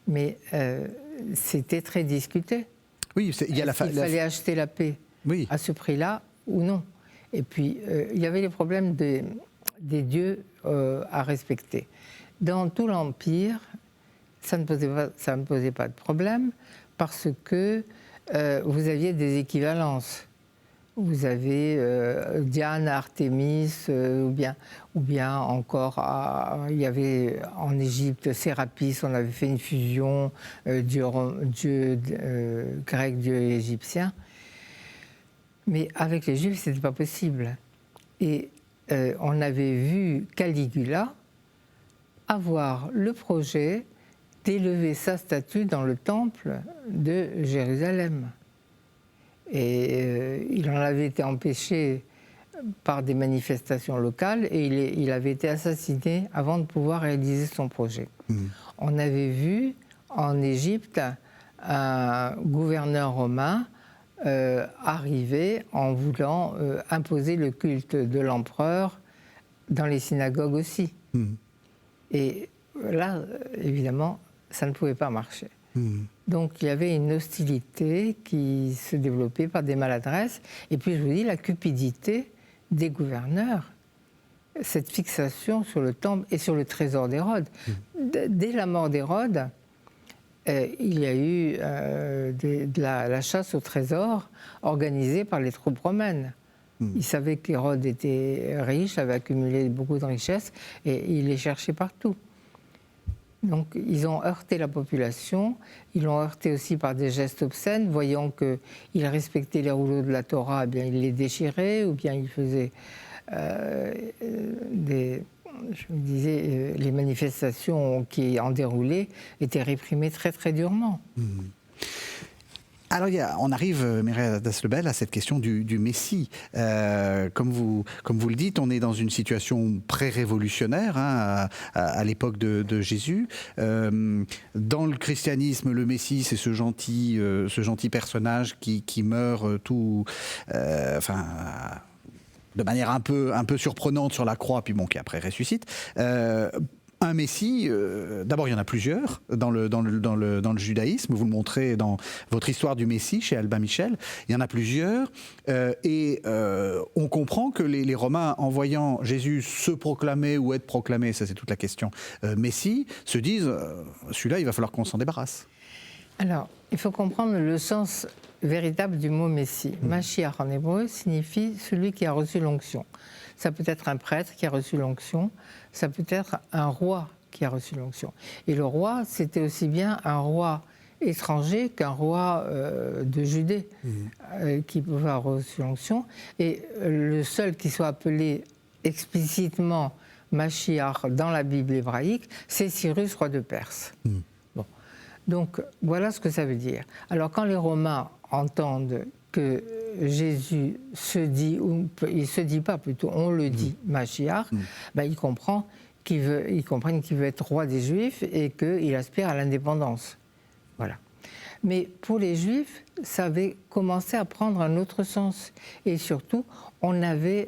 mais c'était très discuté. Oui, il fallait acheter la paix à ce prix-là ou non. Et puis il y avait les problèmes des dieux à respecter. Dans tout l'Empire, ça ne posait pas de problème parce que vous aviez des équivalences. Vous avez Diane, Artémis, ou bien encore, il y avait en Égypte Sérapis, on avait fait une fusion dieu grec, dieu égyptien. Mais avec les Juifs, ce n'était pas possible. Et on avait vu Caligula avoir le projet d'élever sa statue dans le temple de Jérusalem. Et il en avait été empêché par des manifestations locales et il avait été assassiné avant de pouvoir réaliser son projet. On avait vu en Égypte un gouverneur romain arriver en voulant imposer le culte de l'empereur dans les synagogues aussi. Et là, évidemment, ça ne pouvait pas marcher. Donc il y avait une hostilité qui se développait par des maladresses. Et puis je vous dis, la cupidité des gouverneurs, cette fixation sur le temple et sur le trésor d'Hérode. Dès la mort d'Hérode, il y a eu la chasse au trésor organisée par les troupes romaines. Ils savaient qu'Hérode était riche, avait accumulé beaucoup de richesses et il les cherchait partout. Donc ils ont heurté la population, ils l'ont heurté aussi par des gestes obscènes, voyant qu'ils respectaient les rouleaux de la Torah, eh bien ils les déchiraient, ou bien ils faisaient les manifestations qui en déroulaient étaient réprimées très très durement. Alors, on arrive, Mireille Adas-Lebel, à cette question du Messie. Comme vous le dites, on est dans une situation pré-révolutionnaire à l'époque de Jésus. Dans le christianisme, le Messie, c'est ce gentil personnage qui meurt de manière un peu surprenante sur la croix, puis qui après ressuscite. Un Messie, d'abord il y en a plusieurs dans le judaïsme, vous le montrez dans votre histoire du Messie chez Albin Michel, il y en a plusieurs, et on comprend que les Romains, en voyant Jésus se proclamer ou être proclamé, ça c'est toute la question, Messie, se disent, celui-là il va falloir qu'on s'en débarrasse. Alors, il faut comprendre le sens véritable du mot Messie. Mashiach en hébreu signifie celui qui a reçu l'onction. Ça peut être un prêtre qui a reçu l'onction, ça peut être un roi qui a reçu l'onction. Et le roi, c'était aussi bien un roi étranger qu'un roi de Judée qui pouvait avoir reçu l'onction. Et le seul qui soit appelé explicitement Mashiach dans la Bible hébraïque, c'est Cyrus, roi de Perse. Bon. Donc voilà ce que ça veut dire. Alors quand les Romains entendent que Jésus se dit, ou il ne se dit pas plutôt, on le dit, Mashiach, ils comprennent qu'il veut être roi des Juifs et qu'il aspire à l'indépendance. Voilà. Mais pour les Juifs, ça avait commencé à prendre un autre sens. Et surtout, on ne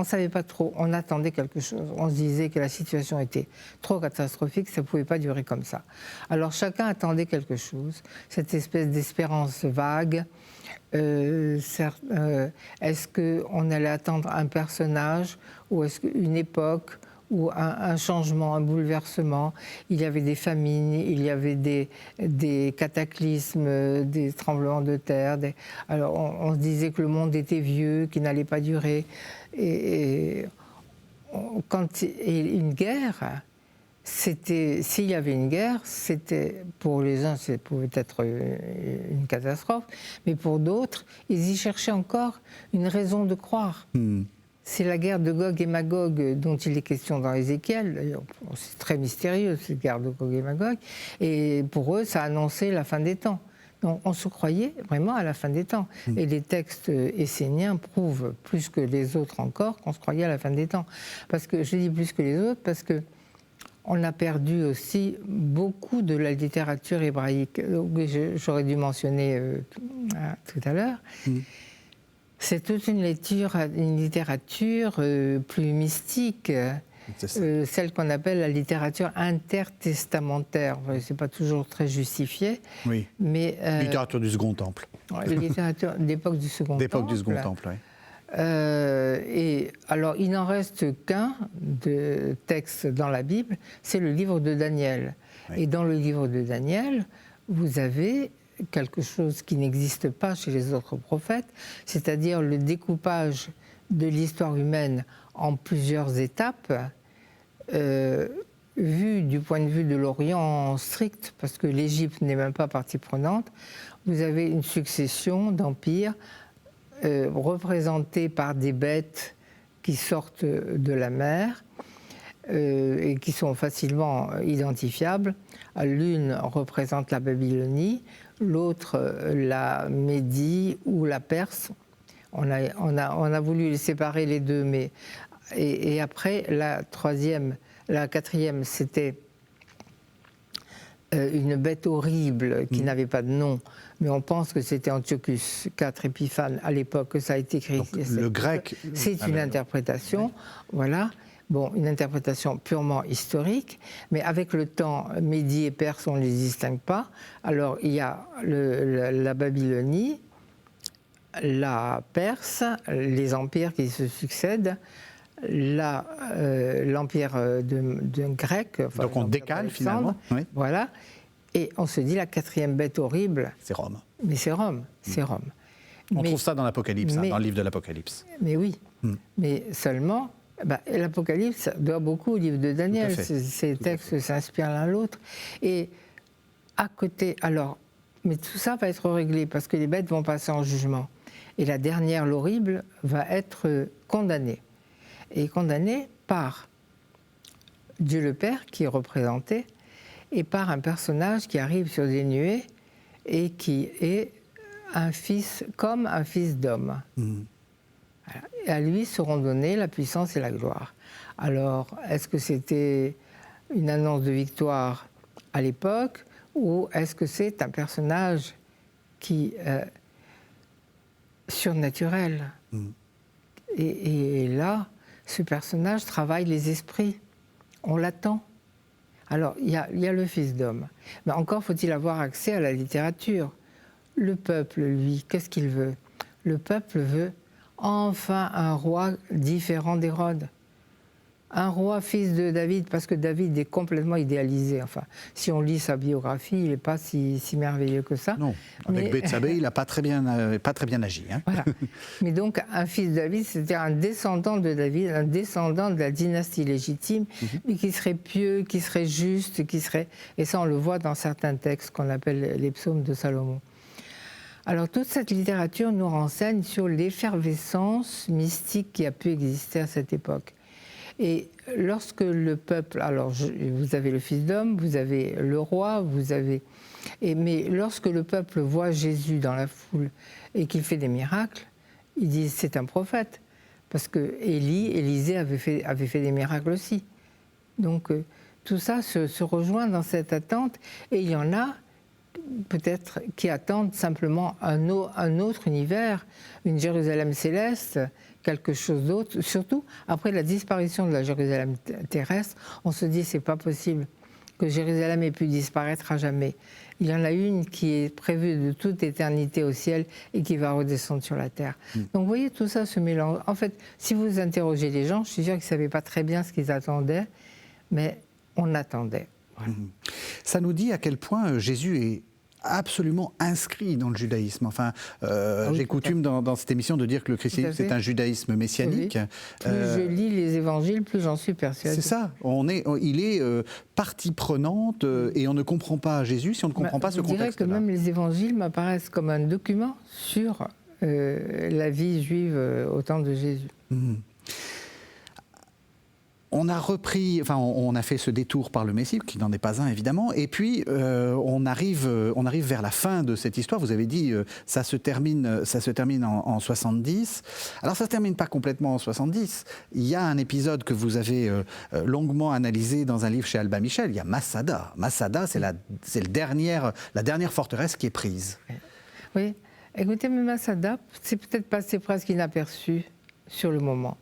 savait pas trop, on attendait quelque chose. On se disait que la situation était trop catastrophique, ça ne pouvait pas durer comme ça. Alors chacun attendait quelque chose, cette espèce d'espérance vague. Est-ce qu'on allait attendre un personnage ou est-ce qu'une époque ou un changement, un bouleversement? Il y avait des famines, il y avait des cataclysmes, des tremblements de terre. Alors on se disait que le monde était vieux, qu'il n'allait pas durer. Et une guerre, s'il y avait une guerre, c'était, pour les uns, ça pouvait être une catastrophe, mais pour d'autres, ils y cherchaient encore une raison de croire. C'est la guerre de Gog et Magog dont il est question dans Ézéchiel. D'ailleurs, c'est très mystérieux, cette guerre de Gog et Magog. Et pour eux, ça annonçait la fin des temps. Donc, on se croyait vraiment à la fin des temps. Et les textes esséniens prouvent, plus que les autres encore, qu'on se croyait à la fin des temps. Parce que, je dis plus que les autres, parce que on a perdu aussi beaucoup de la littérature hébraïque. J'aurais dû mentionner tout à l'heure. C'est toute une littérature plus mystique, celle qu'on appelle la littérature intertestamentaire. C'est pas toujours très justifié. Oui. Mais littérature du Second Temple. Littérature d'époque du Second Temple. D'époque du Second Temple, oui. Et alors, il n'en reste qu'un de texte dans la Bible, c'est le livre de Daniel. Oui. Et dans le livre de Daniel, vous avez quelque chose qui n'existe pas chez les autres prophètes, c'est-à-dire le découpage de l'histoire humaine en plusieurs étapes, vu du point de vue de l'Orient strict, parce que l'Égypte n'est même pas partie prenante. Vous avez une succession d'empires représentés par des bêtes qui sortent de la mer et qui sont facilement identifiables. L'une représente la Babylonie, l'autre la Médie ou la Perse. On a voulu les séparer les deux, mais et après la quatrième, c'était une bête horrible qui n'avait pas de nom, mais on pense que c'était Antiochus IV Épiphane à l'époque que ça a été écrit. Donc, le grec. C'est une interprétation, voilà. Bon, une interprétation purement historique, mais avec le temps, Médie et Perse, on ne les distingue pas. Alors, il y a la Babylonie, la Perse, les empires qui se succèdent, l'empire de grec. Enfin, donc on décale finalement. Oui. Voilà. Et on se dit la quatrième bête horrible. C'est Rome. Mais c'est Rome, c'est Rome. On trouve ça dans l'Apocalypse, dans le livre de l'Apocalypse. Mais oui, mais seulement... l'Apocalypse doit beaucoup au livre de Daniel. Ces textes s'inspirent l'un l'autre. Et à côté, alors, mais tout ça va être réglé parce que les bêtes vont passer en jugement. Et la dernière, l'horrible, va être condamnée. Et condamnée par Dieu le Père, qui est représenté, et par un personnage qui arrive sur des nuées et qui est un fils, comme un fils d'homme. Voilà. Et à lui seront données la puissance et la gloire. Alors, est-ce que c'était une annonce de victoire à l'époque, ou est-ce que c'est un personnage qui surnaturel et là, ce personnage travaille les esprits. On l'attend. Alors, il y a le Fils d'homme. Mais encore faut-il avoir accès à la littérature. Le peuple, lui, qu'est-ce qu'il veut? Le peuple veut enfin un roi différent d'Hérode. Un roi fils de David, parce que David est complètement idéalisé. Enfin, si on lit sa biographie, il n'est pas si merveilleux que ça. Non, avec Bethsabée, il n'a pas très bien agi. Hein. Voilà. Mais donc, un fils de David, c'était un descendant de David, un descendant de la dynastie légitime, mais qui serait pieux, qui serait juste, qui serait... Et ça, on le voit dans certains textes qu'on appelle les psaumes de Salomon. Alors, toute cette littérature nous renseigne sur l'effervescence mystique qui a pu exister à cette époque. Et lorsque le peuple, alors vous avez le Fils d'homme, vous avez le roi, mais lorsque le peuple voit Jésus dans la foule et qu'il fait des miracles, ils disent c'est un prophète, parce que Élisée avait fait des miracles aussi. Donc tout ça se rejoint dans cette attente, et il y en a peut-être qui attendent simplement un autre univers, une Jérusalem céleste, quelque chose d'autre. Surtout, après la disparition de la Jérusalem terrestre, on se dit c'est pas possible que Jérusalem ait pu disparaître à jamais. Il y en a une qui est prévue de toute éternité au ciel et qui va redescendre sur la terre. Donc vous voyez, tout ça se mélange. En fait, si vous interrogez les gens, je suis sûre qu'ils ne savaient pas très bien ce qu'ils attendaient, mais on attendait. Voilà. Ça nous dit à quel point Jésus est absolument inscrit dans le judaïsme. Enfin, j'ai coutume dans cette émission de dire que le christianisme, c'est un judaïsme messianique. Oui. Plus je lis les évangiles, plus j'en suis persuadée. C'est ça. Il est partie prenante et on ne comprend pas Jésus si on ne comprend pas ce contexte-là. Je dirais que même les évangiles m'apparaissent comme un document sur la vie juive au temps de Jésus. On a repris, enfin on a fait ce détour par le Messie, qui n'en est pas un évidemment, et puis on arrive vers la fin de cette histoire. Vous avez dit ça se termine en 70. Alors ça se termine pas complètement en 70. Il y a un épisode que vous avez longuement analysé dans un livre chez Albin Michel. Il y a Masada. Masada, c'est la dernière forteresse qui est prise. Oui, écoutez, mais Masada, c'est peut-être passé presque inaperçu sur le moment.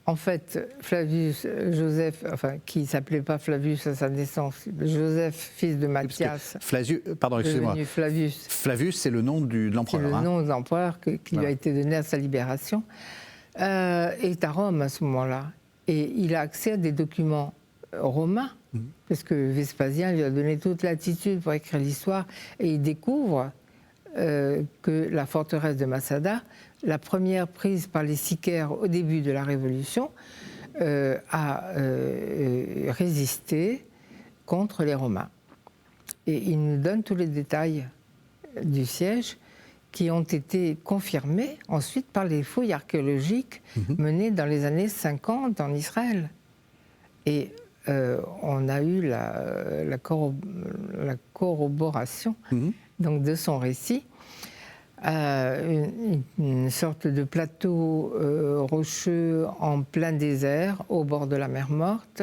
En fait, Flavius Joseph, enfin, qui ne s'appelait pas Flavius à sa naissance, Joseph, fils de Matthias, pardon, excusez-moi. Flavius. Flavius, c'est le nom de l'empereur. C'est le nom de l'empereur qui lui a été donné à sa libération, est à Rome à ce moment-là. Et il a accès à des documents romains, parce que Vespasien lui a donné toute latitude pour écrire l'histoire, et il découvre que la forteresse de Masada, la première prise par les Sicaires au début de la Révolution, a résisté contre les Romains. Et il nous donne tous les détails du siège qui ont été confirmés ensuite par les fouilles archéologiques menées dans les années 50 en Israël. Et on a eu la corroboration donc de son récit. Une sorte de plateau rocheux en plein désert, au bord de la mer Morte,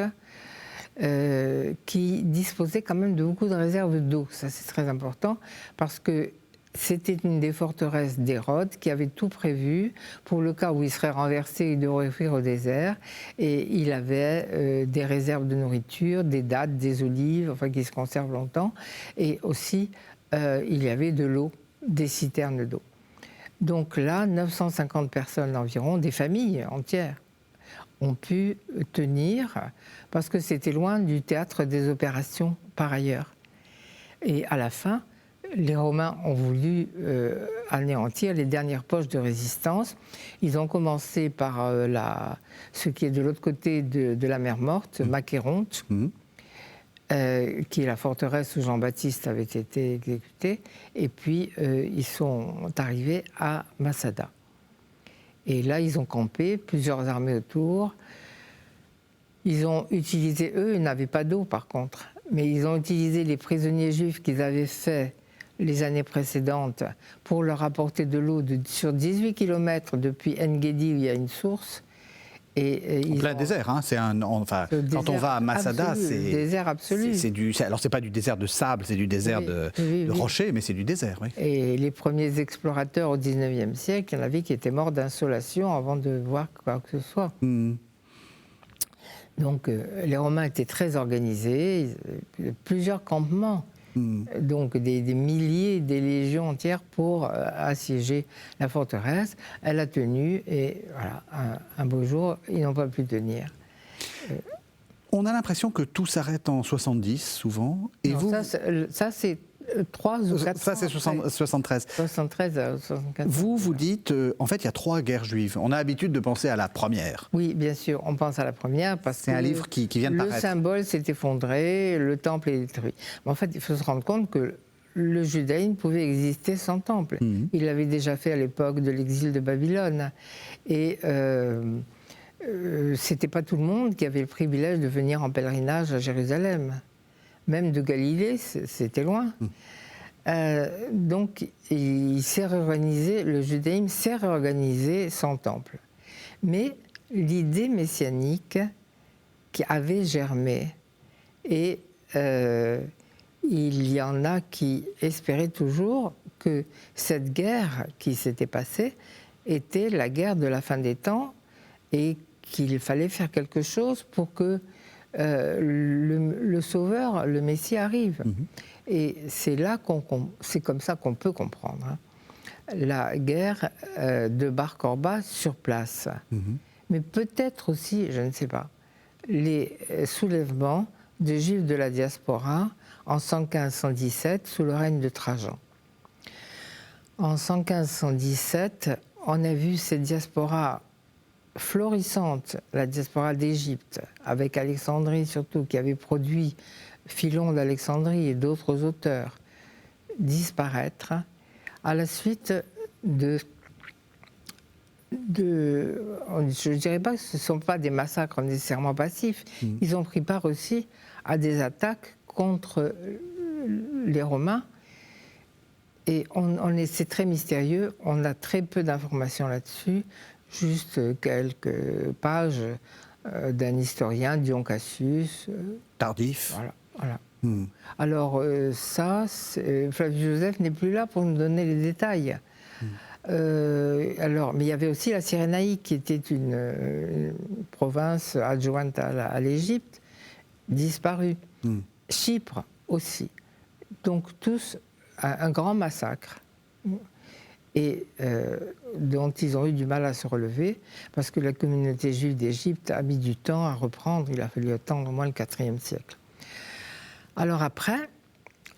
qui disposait quand même de beaucoup de réserves d'eau. Ça, c'est très important, parce que c'était une des forteresses d'Hérode qui avait tout prévu pour le cas où il serait renversé et devrait fuir au désert. Et il avait des réserves de nourriture, des dattes, des olives, enfin qui se conservent longtemps. Et aussi, il y avait de l'eau, des citernes d'eau. Donc là, 950 personnes environ, des familles entières, ont pu tenir, parce que c'était loin du théâtre des opérations par ailleurs. Et à la fin, les Romains ont voulu anéantir les dernières poches de résistance. Ils ont commencé par ce qui est de l'autre côté de la mer Morte, Macéronte, qui est la forteresse où Jean-Baptiste avait été exécuté. Et puis, ils sont arrivés à Masada. Et là, ils ont campé, plusieurs armées autour. Ils ont utilisé, eux, ils n'avaient pas d'eau par contre, mais ils ont utilisé les prisonniers juifs qu'ils avaient faits les années précédentes pour leur apporter de l'eau sur 18 km depuis En-Gedi où il y a une source. En plein désert, hein. Quand on va à Masada, c'est désert absolu. Alors c'est pas du désert de sable, c'est du désert de rochers, mais c'est du désert. Oui. Et les premiers explorateurs au 19e siècle, il y en avait qui étaient morts d'insolation avant de voir quoi que ce soit. Donc les Romains étaient très organisés, plusieurs campements. Donc des milliers, des légions entières pour assiéger la forteresse. Elle a tenu et voilà, un beau jour, ils n'ont pas pu tenir. On a l'impression que tout s'arrête en 70 souvent. Et non, vous... ça c'est 3 ou 4 ans. Ça c'est 73. 73 à 74. Vous dites, en fait, il y a 3 guerres juives. On a l'habitude de penser à la première. Oui, bien sûr, on pense à la première parce que c'est un livre qui vient de paraître. Le symbole s'est effondré, le temple est détruit. Mais en fait, il faut se rendre compte que le judaïsme pouvait exister sans temple. Il l'avait déjà fait à l'époque de l'exil de Babylone. Et c'était pas tout le monde qui avait le privilège de venir en pèlerinage à Jérusalem. Même de Galilée, c'était loin. Donc, il s'est réorganisé, le judaïsme s'est réorganisé sans temple. Mais l'idée messianique qui avait germé, et il y en a qui espéraient toujours que cette guerre qui s'était passée était la guerre de la fin des temps et qu'il fallait faire quelque chose pour que le Sauveur, le Messie arrive. Et c'est là c'est comme ça qu'on peut comprendre la guerre de Bar Korba sur place. Mais peut-être aussi, je ne sais pas, les soulèvements de Juifs de la diaspora en 115-117 sous le règne de Trajan. En 115-117, on a vu cette diaspora florissante, la diaspora d'Égypte, avec Alexandrie surtout, qui avait produit Philon d'Alexandrie et d'autres auteurs, disparaître à la suite je ne dirais pas que ce ne sont pas des massacres nécessairement passifs. Ils ont pris part aussi à des attaques contre les Romains. Et c'est très mystérieux, on a très peu d'informations là-dessus, juste quelques pages d'un historien, Dion Cassius. Tardif. Voilà. Alors Flavius Josèphe n'est plus là pour nous donner les détails. Mais il y avait aussi la Cyrénaïque, qui était une province adjointe à l'Égypte, disparue. Chypre aussi. Donc tous un grand massacre. Et dont ils ont eu du mal à se relever, parce que la communauté juive d'Égypte a mis du temps à reprendre. Il a fallu attendre au moins le IVe siècle. Alors après,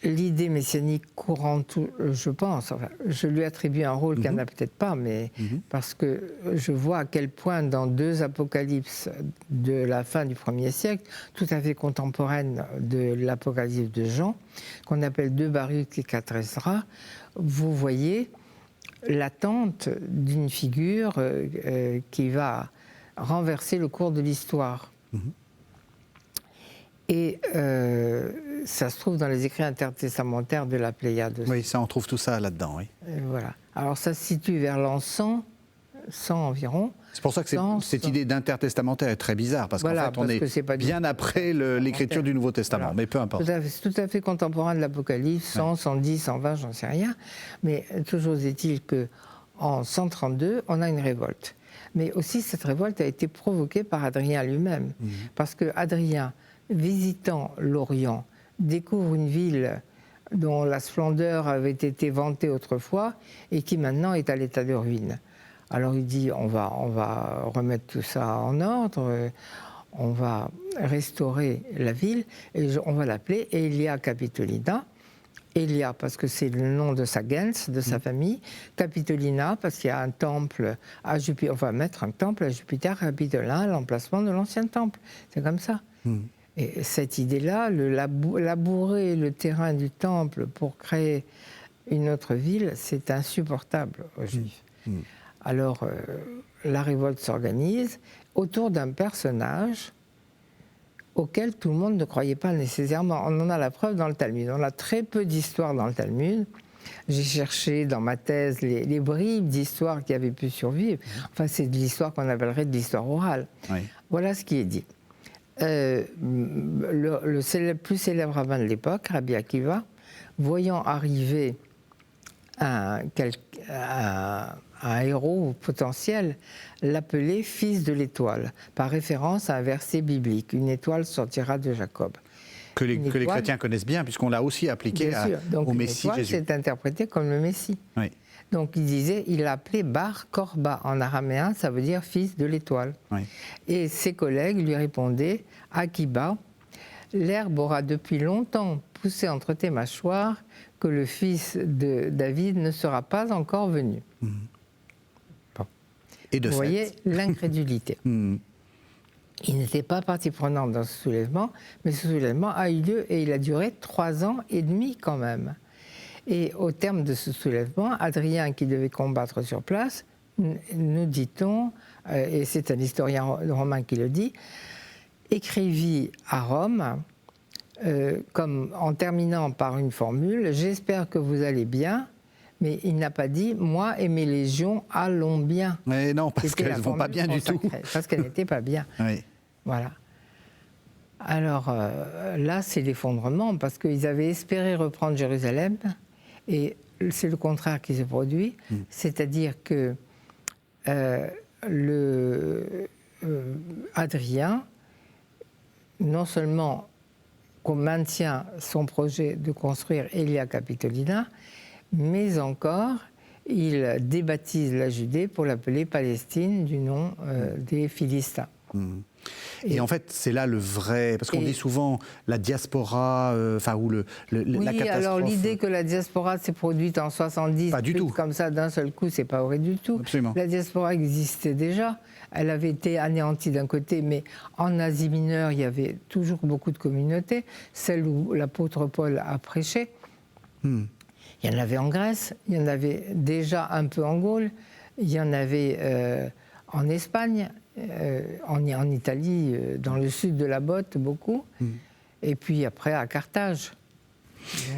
l'idée messianique courante, je pense, enfin, je lui attribue un rôle qu'elle n'a peut-être pas, mais parce que je vois à quel point dans 2 apocalypses de la fin du 1er siècle, tout à fait contemporaines de l'apocalypse de Jean, qu'on appelle 2 Baruch et 4 Esdras, vous voyez l'attente d'une figure qui va renverser le cours de l'histoire. Et ça se trouve dans les écrits intertestamentaires de la Pléiade. Oui, ça, on trouve tout ça là-dedans, oui. Voilà. Alors ça se situe vers l'an 100 environ. C'est pour ça que cette idée d'intertestamentaire est très bizarre, parce qu'en fait, on est bien après l'écriture du Nouveau Testament, mais peu importe. C'est tout à fait contemporain de l'Apocalypse, 100, 110, 120, j'en sais rien. Mais toujours est-il qu'en 132, on a une révolte. Mais aussi, cette révolte a été provoquée par Adrien lui-même. Parce que Adrien, visitant l'Orient, découvre une ville dont la splendeur avait été vantée autrefois et qui maintenant est à l'état de ruine. Alors il dit, on va remettre tout ça en ordre, on va restaurer la ville, et on va l'appeler Aelia Capitolina. Aelia parce que c'est le nom de sa gens, de sa famille. Capitolina parce qu'il y a un temple à Jupiter. On va mettre un temple à Jupiter Capitolin à l'emplacement de l'ancien temple. C'est comme ça. Et cette idée-là, labourer le terrain du temple pour créer une autre ville, c'est insupportable aux Juifs. Alors, la révolte s'organise autour d'un personnage auquel tout le monde ne croyait pas nécessairement. On en a la preuve dans le Talmud. On a très peu d'histoires dans le Talmud. J'ai cherché dans ma thèse les bribes d'histoire qui avaient pu survivre. Enfin, c'est de l'histoire qu'on appellerait de l'histoire orale. Oui. Voilà ce qui est dit. Le plus célèbre rabbin de l'époque, Rabbi Akiva, voyant arriver un héros potentiel, l'appelait fils de l'étoile, par référence à un verset biblique. Une étoile sortira de Jacob. Que les chrétiens connaissent bien, puisqu'on l'a aussi appliqué au Messie Jésus. C'est interprété comme le Messie. Oui. Donc il l'appelait Bar Korba. En araméen, ça veut dire fils de l'étoile. Oui. Et ses collègues lui répondaient, Akiba, l'herbe aura depuis longtemps poussé entre tes mâchoires que le fils de David ne sera pas encore venu. Bon. Et de Vous voyez l'incrédulité. Il n'était pas partie prenante dans ce soulèvement, mais ce soulèvement a eu lieu et il a duré 3 ans et demi quand même. Et au terme de ce soulèvement, Adrien, qui devait combattre sur place, nous dit-on, et c'est un historien romain qui le dit, écrivit à Rome, comme en terminant par une formule, « J'espère que vous allez bien », mais il n'a pas dit « Moi et mes légions allons bien ». Mais non, parce qu'elles ne vont pas bien du tout. Parce qu'elles n'étaient pas bien. Oui. Voilà. Alors là, c'est l'effondrement, parce qu'ils avaient espéré reprendre Jérusalem, et c'est le contraire qui se produit, c'est-à-dire que Adrien, non seulement qu'on maintient son projet de construire Aelia Capitolina, mais encore il débaptise la Judée pour l'appeler Palestine du nom des Philistins. Et en fait, c'est là le vrai... Parce qu'on dit souvent la diaspora, ou la catastrophe... alors l'idée que la diaspora s'est produite en 70, pas du tout. Comme ça d'un seul coup, c'est pas vrai du tout. Absolument. La diaspora existait déjà. Elle avait été anéantie d'un côté, mais en Asie mineure, il y avait toujours beaucoup de communautés. Celle où l'apôtre Paul a prêché. Il y en avait en Grèce, il y en avait déjà un peu en Gaule. Il y en avait en Espagne, en Italie, dans le sud de la Botte, beaucoup. Et puis après à Carthage.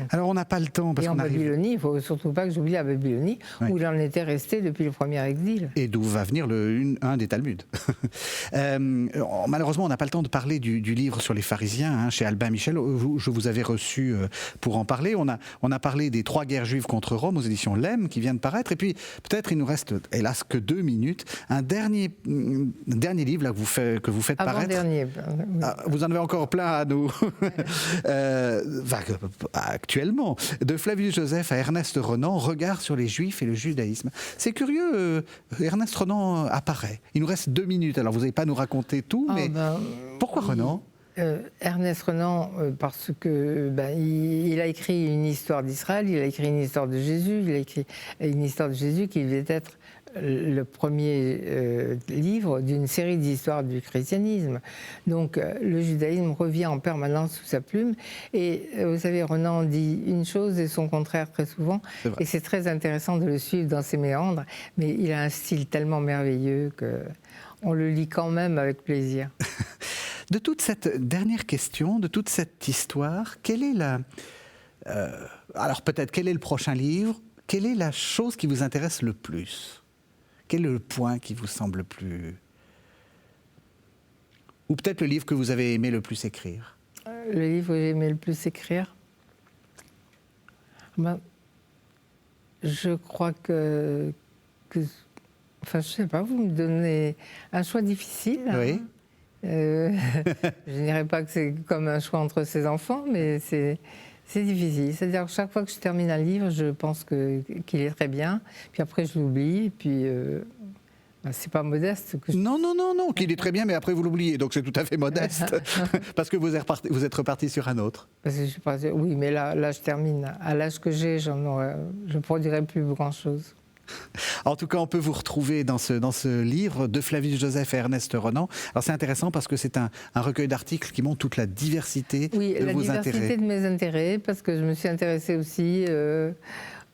Alors on n'a pas le temps parce et en Babylonie, il ne faut surtout pas que j'oublie la Babylonie, où il en était resté depuis le premier exil. Et d'où va venir un des Talmuds. Malheureusement, on n'a pas le temps de parler du livre sur les pharisiens, chez Albin Michel. Je vous avais reçu pour en parler. On a parlé des 3 guerres juives contre Rome aux éditions Lem, qui vient de paraître. Et puis, peut-être il nous reste, hélas, que 2 minutes. Un dernier livre là, que vous faites paraître. Avant-dernier. Oui. Vous en avez encore plein à nous. Actuellement, de Flavius Joseph à Ernest Renan, regard sur les Juifs et le judaïsme. C'est curieux, Ernest Renan apparaît. Il nous reste 2 minutes, alors vous n'allez pas nous raconter tout, mais pourquoi Renan ? Ernest Renan, parce que il a écrit une histoire d'Israël, il a écrit une histoire de Jésus, il a écrit une histoire de Jésus qui devait être le premier livre d'une série d'histoires du christianisme. Donc le judaïsme revient en permanence sous sa plume. Et vous savez, Renan dit une chose et son contraire très souvent. Et c'est très intéressant de le suivre dans ses méandres. Mais il a un style tellement merveilleux qu'on le lit quand même avec plaisir. De toute cette dernière question, de toute cette histoire, quelle est alors peut-être, quel est le prochain livre ? Quelle est la chose qui vous intéresse le plus ? Quel est le point qui vous semble le plus... Ou peut-être le livre que vous avez aimé le plus écrire ? Le livre que j'ai aimé le plus écrire, je crois que... Enfin, je ne sais pas, vous me donnez un choix difficile. Oui. Je ne dirais pas que c'est comme un choix entre ses enfants, mais c'est difficile. C'est-à-dire que chaque fois que je termine un livre, je pense qu'il est très bien. Puis après, je l'oublie. Et puis, c'est pas modeste. Non, qu'il est très bien, mais après, vous l'oubliez. Donc, c'est tout à fait modeste. Parce que vous êtes reparti sur un autre. Parce que oui, mais là, je termine. À l'âge que j'ai, je ne produirai plus grand-chose. En tout cas, on peut vous retrouver dans ce livre de Flavius Joseph et Ernest Renan. Alors c'est intéressant parce que c'est un recueil d'articles qui montre toute la diversité de vos intérêts. Oui, la diversité de mes intérêts, parce que je me suis intéressée aussi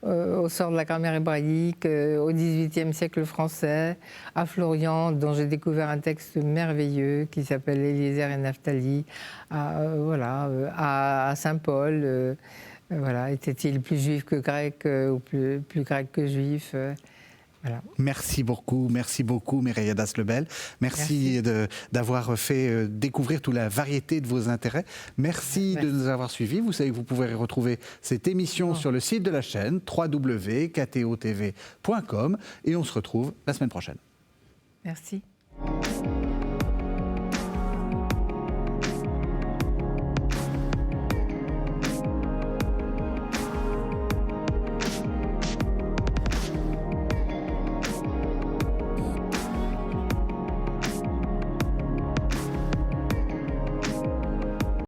au sort de la grammaire hébraïque, au XVIIIe siècle français, à Florian, dont j'ai découvert un texte merveilleux qui s'appelle Eliezer et Naphtali, à Saint-Paul. Voilà, était-il plus juif que grec ou plus grec que juif voilà. Merci beaucoup Mireille Adas-Lebel. Merci. d'avoir fait découvrir toute la variété de vos intérêts. Merci de nous avoir suivis. Vous savez que vous pouvez retrouver cette émission sur le site de la chaîne www.ktotv.com et on se retrouve la semaine prochaine. Merci.